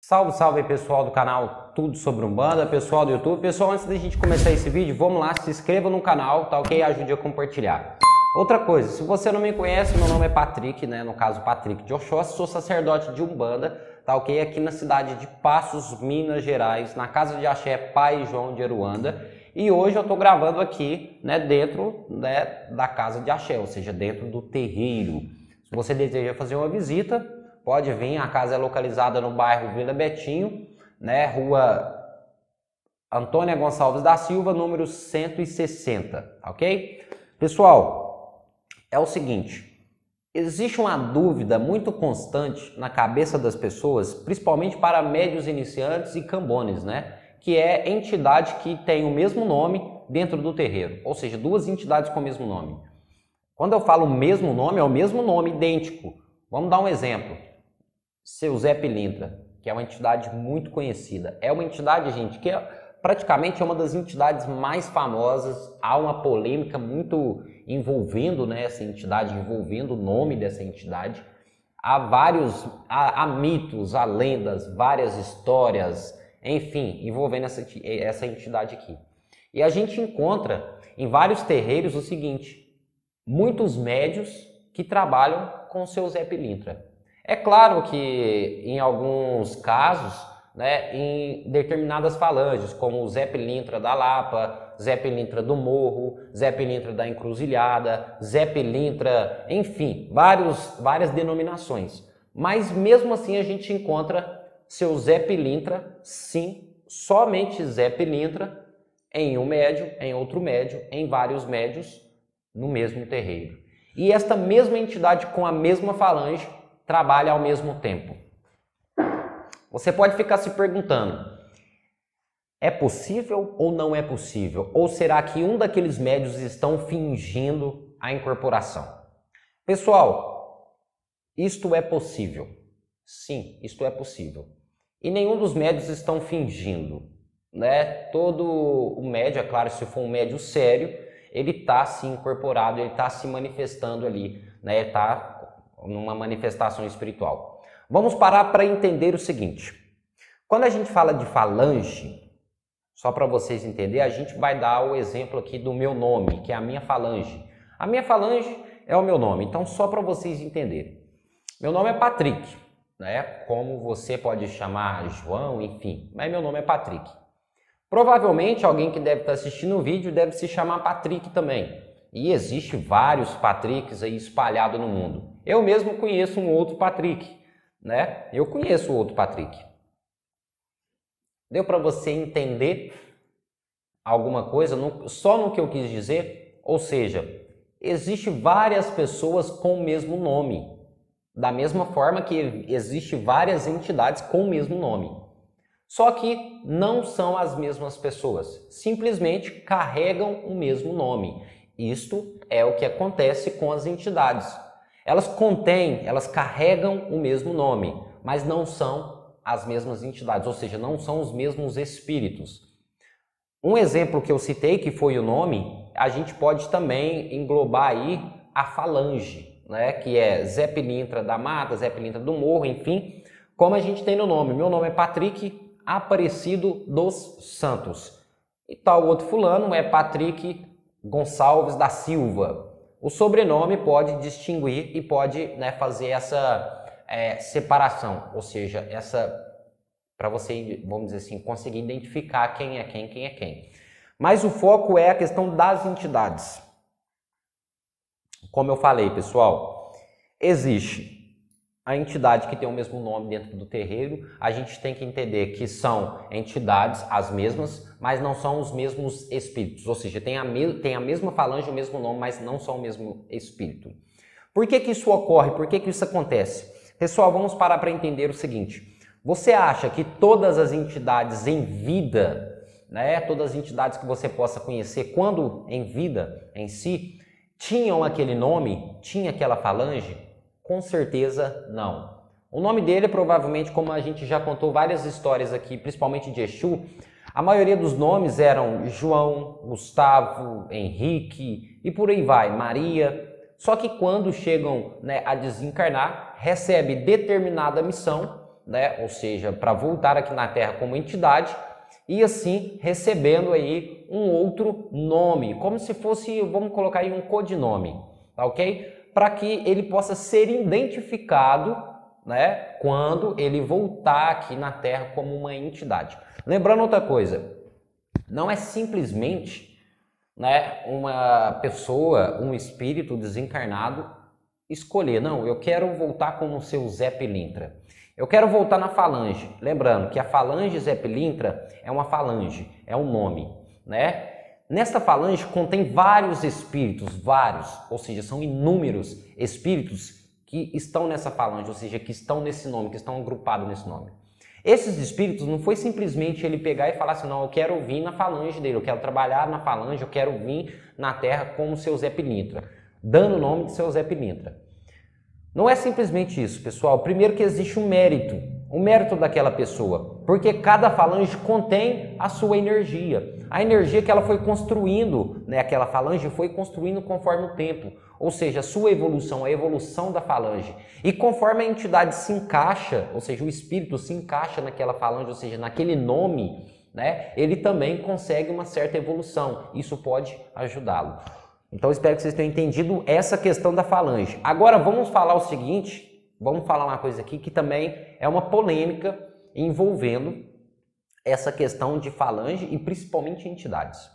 Salve, salve pessoal do canal Tudo Sobre Umbanda, pessoal do YouTube. Pessoal, antes da gente começar esse vídeo, vamos lá, se inscreva no canal, tá ok? Ajude a compartilhar. Outra coisa, se você não me conhece, meu nome é Patrick, né? No caso, Patrick de Oxóssi, sou sacerdote de Umbanda, tá ok? Aqui na cidade de Passos, Minas Gerais, na casa de Axé Pai João de Aruanda. E hoje eu tô gravando aqui, né, dentro, né, da casa de Axé, ou seja, dentro do terreiro. Se você deseja fazer uma visita, pode vir. A casa é localizada no bairro Vila Betinho, né, rua Antônia Gonçalves da Silva, número 160, ok? Pessoal, é o seguinte, existe uma dúvida muito constante na cabeça das pessoas, principalmente para médiuns iniciantes e cambones, né? Que é entidade que tem o mesmo nome dentro do terreiro, ou seja, duas entidades com o mesmo nome. Quando eu falo o mesmo nome, é o mesmo nome, idêntico. Vamos dar um exemplo. Seu Zé Pilintra, que é uma entidade muito conhecida. É uma entidade, gente, que praticamente é uma das entidades mais famosas. Há uma polêmica muito envolvendo, né, essa entidade, envolvendo o nome dessa entidade. Há mitos, há lendas, várias histórias, enfim, envolvendo essa entidade aqui. E a gente encontra em vários terreiros o seguinte: muitos médios que trabalham com o seu Zé Pilintra. É claro que em alguns casos, né, em determinadas falanges, como o Zé Pilintra da Lapa, Zé Pilintra do Morro, Zé Pilintra da Encruzilhada, Zé Pilintra, enfim, várias denominações. Mas mesmo assim a gente encontra seu Zé Pilintra, sim, somente Zé Pilintra, em um médium, em outro médium, em vários médios, no mesmo terreiro. E esta mesma entidade com a mesma falange trabalha ao mesmo tempo. Você pode ficar se perguntando, é possível ou não é possível? Ou será que um daqueles médios estão fingindo a incorporação? Pessoal, isto é possível. Sim, isto é possível. E nenhum dos médios estão fingindo, né? Todo o médio, é claro, se for um médio sério, ele está se incorporado, ele está se manifestando ali, né? Ele está numa manifestação espiritual. Vamos parar para entender o seguinte. Quando a gente fala de falange, só para vocês entenderem, a gente vai dar o exemplo aqui do meu nome, que é a minha falange. A minha falange é o meu nome, então só para vocês entenderem. Meu nome é Patrick, né? Como você pode chamar João, enfim, mas meu nome é Patrick. Provavelmente alguém que deve estar assistindo o vídeo deve se chamar Patrick também. E existe vários Patricks aí espalhados no mundo. Eu mesmo conheço um outro Patrick, né? Eu conheço outro Patrick. Deu para você entender alguma coisa só no que eu quis dizer? Ou seja, existe várias pessoas com o mesmo nome. Da mesma forma que existe várias entidades com o mesmo nome. Só que não são as mesmas pessoas. Simplesmente carregam o mesmo nome. Isto é o que acontece com as entidades. Elas carregam o mesmo nome, mas não são as mesmas entidades, ou seja, não são os mesmos espíritos. Um exemplo que eu citei, que foi o nome, a gente pode também englobar aí a falange, né? Que é Zé Pilintra da Mata, Zé Pilintra do Morro, enfim, como a gente tem no nome. Meu nome é Patrick Aparecido dos Santos. E tal outro fulano é Patrick Gonçalves da Silva. O sobrenome pode distinguir e pode, né, fazer essa separação, ou seja, para você, vamos dizer assim, conseguir identificar quem é quem. Mas o foco é a questão das entidades. Como eu falei, pessoal, existe a entidade que tem o mesmo nome dentro do terreiro. A gente tem que entender que são entidades as mesmas, mas não são os mesmos espíritos. Ou seja, tem a mesma falange, o mesmo nome, mas não são o mesmo espírito. Por que que isso ocorre? Por que que isso acontece? Pessoal, vamos parar para entender o seguinte. Você acha que todas as entidades em vida, né, todas as entidades que você possa conhecer quando em vida em si, tinham aquele nome, tinha aquela falange? Com certeza não. O nome dele, provavelmente, como a gente já contou várias histórias aqui, principalmente de Exu, a maioria dos nomes eram João, Gustavo, Henrique e por aí vai, Maria. Só que quando chegam, né, a desencarnar, recebe determinada missão, né? Ou seja, para voltar aqui na Terra como entidade e assim recebendo aí um outro nome, como se fosse, vamos colocar aí um codinome, tá ok? Para que ele possa ser identificado, né, quando ele voltar aqui na Terra como uma entidade. Lembrando outra coisa, não é simplesmente, né, uma pessoa, um espírito desencarnado escolher, não, eu quero voltar como o seu Zé Pilintra. Eu quero voltar na falange. Lembrando que a falange Zé Pilintra é uma falange, é um nome, né? Nesta falange contém vários espíritos, vários, ou seja, são inúmeros espíritos que estão nessa falange, ou seja, que estão nesse nome, que estão agrupados nesse nome. Esses espíritos não foi simplesmente ele pegar e falar assim, não, eu quero vir na falange dele, eu quero trabalhar na falange, eu quero vir na Terra como o seu Zé Pilintra, dando o nome de seu Zé Pilintra. Não é simplesmente isso, pessoal. Primeiro que existe um mérito daquela pessoa, porque cada falange contém a sua energia. A energia que ela foi construindo, né, aquela falange foi construindo conforme o tempo, ou seja, a sua evolução, a evolução da falange. E conforme a entidade se encaixa, ou seja, o espírito se encaixa naquela falange, ou seja, naquele nome, né, ele também consegue uma certa evolução. Isso pode ajudá-lo. Então, espero que vocês tenham entendido essa questão da falange. Agora, vamos falar o seguinte, vamos falar uma coisa aqui que também é uma polêmica envolvendo essa questão de falange e principalmente entidades.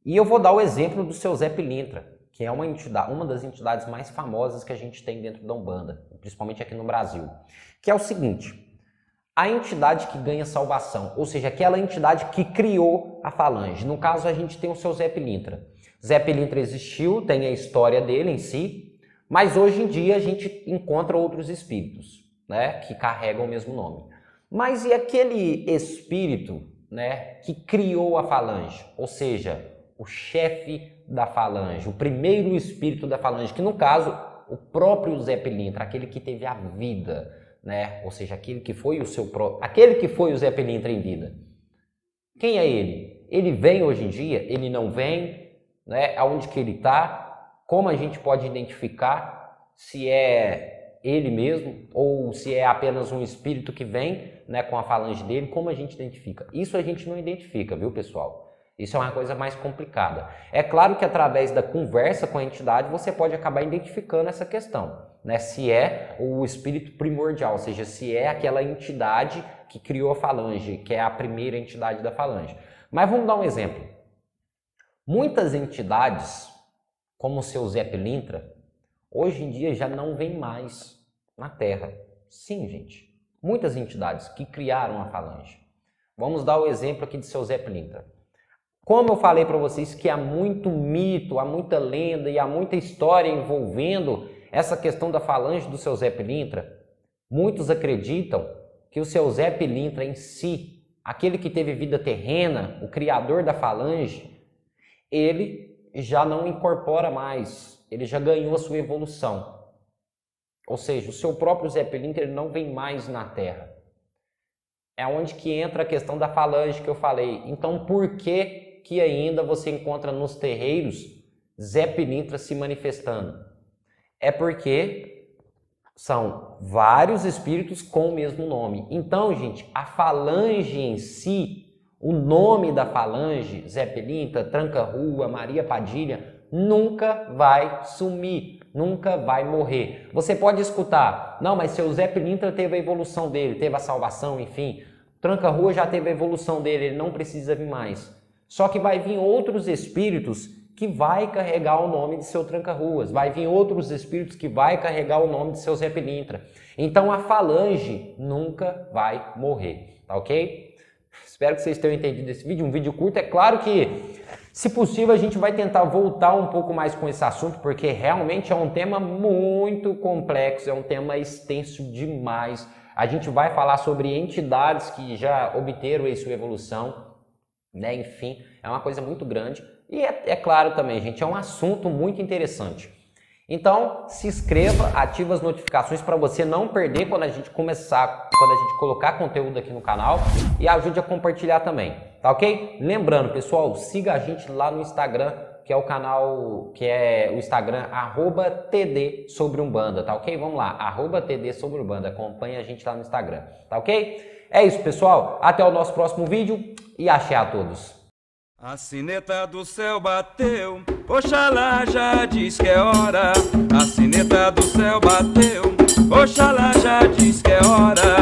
E eu vou dar o exemplo do seu Zé Pilintra, que é uma das entidades mais famosas que a gente tem dentro da Umbanda, principalmente aqui no Brasil, que é o seguinte: a entidade que ganha salvação, ou seja, aquela entidade que criou a falange. No caso, a gente tem o seu Zé Pilintra. Zé Pilintra existiu, tem a história dele em si, mas hoje em dia a gente encontra outros espíritos, né, que carregam o mesmo nome. Mas e aquele espírito, né, que criou a falange, ou seja, o chefe da falange, o primeiro espírito da falange, que no caso, o próprio Zé Pilintra, aquele que teve a vida, né, ou seja, aquele que foi o Zé Pilintra em vida. Quem é ele? Ele vem hoje em dia? Ele não vem? Né, aonde que ele está, como a gente pode identificar se é ele mesmo ou se é apenas um espírito que vem, né, com a falange dele, como a gente identifica? Isso a gente não identifica, viu, pessoal? Isso é uma coisa mais complicada. É claro que através da conversa com a entidade você pode acabar identificando essa questão, né, se é o espírito primordial, ou seja, se é aquela entidade que criou a falange, que é a primeira entidade da falange. Mas vamos dar um exemplo. Muitas entidades, como o seu Zé Pilintra, hoje em dia já não vêm mais na Terra. Sim, gente. Muitas entidades que criaram a falange. Vamos dar o exemplo aqui de seu Zé Pilintra. Como eu falei para vocês que há muito mito, há muita lenda e há muita história envolvendo essa questão da falange do seu Zé Pilintra, muitos acreditam que o seu Zé Pilintra em si, aquele que teve vida terrena, o criador da falange, ele já não incorpora mais, ele já ganhou a sua evolução. Ou seja, o seu próprio Zé Pilintra ele não vem mais na Terra. É onde que entra a questão da falange que eu falei. Então, por que que ainda você encontra nos terreiros Zé Pilintra se manifestando? É porque são vários espíritos com o mesmo nome. Então, gente, a falange em si, o nome da falange, Zé Pilintra, Tranca-Rua, Maria Padilha, nunca vai sumir, nunca vai morrer. Você pode escutar, não, mas seu Zé Pilintra teve a evolução dele, teve a salvação, enfim. Tranca-Rua já teve a evolução dele, ele não precisa vir mais. Só que vai vir outros espíritos que vai carregar o nome de seu Tranca-Ruas, vai vir outros espíritos que vai carregar o nome de seu Zé Pilintra. Então a falange nunca vai morrer, tá ok? Espero que vocês tenham entendido esse vídeo, um vídeo curto. É claro que, se possível, a gente vai tentar voltar um pouco mais com esse assunto, porque realmente é um tema muito complexo, é um tema extenso demais. A gente vai falar sobre entidades que já obteram aí sua evolução, né? Enfim, é uma coisa muito grande. E é claro também, gente, é um assunto muito interessante. Então, se inscreva, ative as notificações para você não perder quando a gente colocar conteúdo aqui no canal e ajude a compartilhar também, tá ok? Lembrando, pessoal, siga a gente lá no Instagram, que é o canal, que é o Instagram, @TD sobre Umbanda, tá ok? Vamos lá, @TD sobre Umbanda, acompanha a gente lá no Instagram, tá ok? É isso, pessoal, até o nosso próximo vídeo e axé a todos. A sineta do céu bateu, Oxalá já diz que é hora. A sineta do céu bateu, Oxalá já diz que é hora.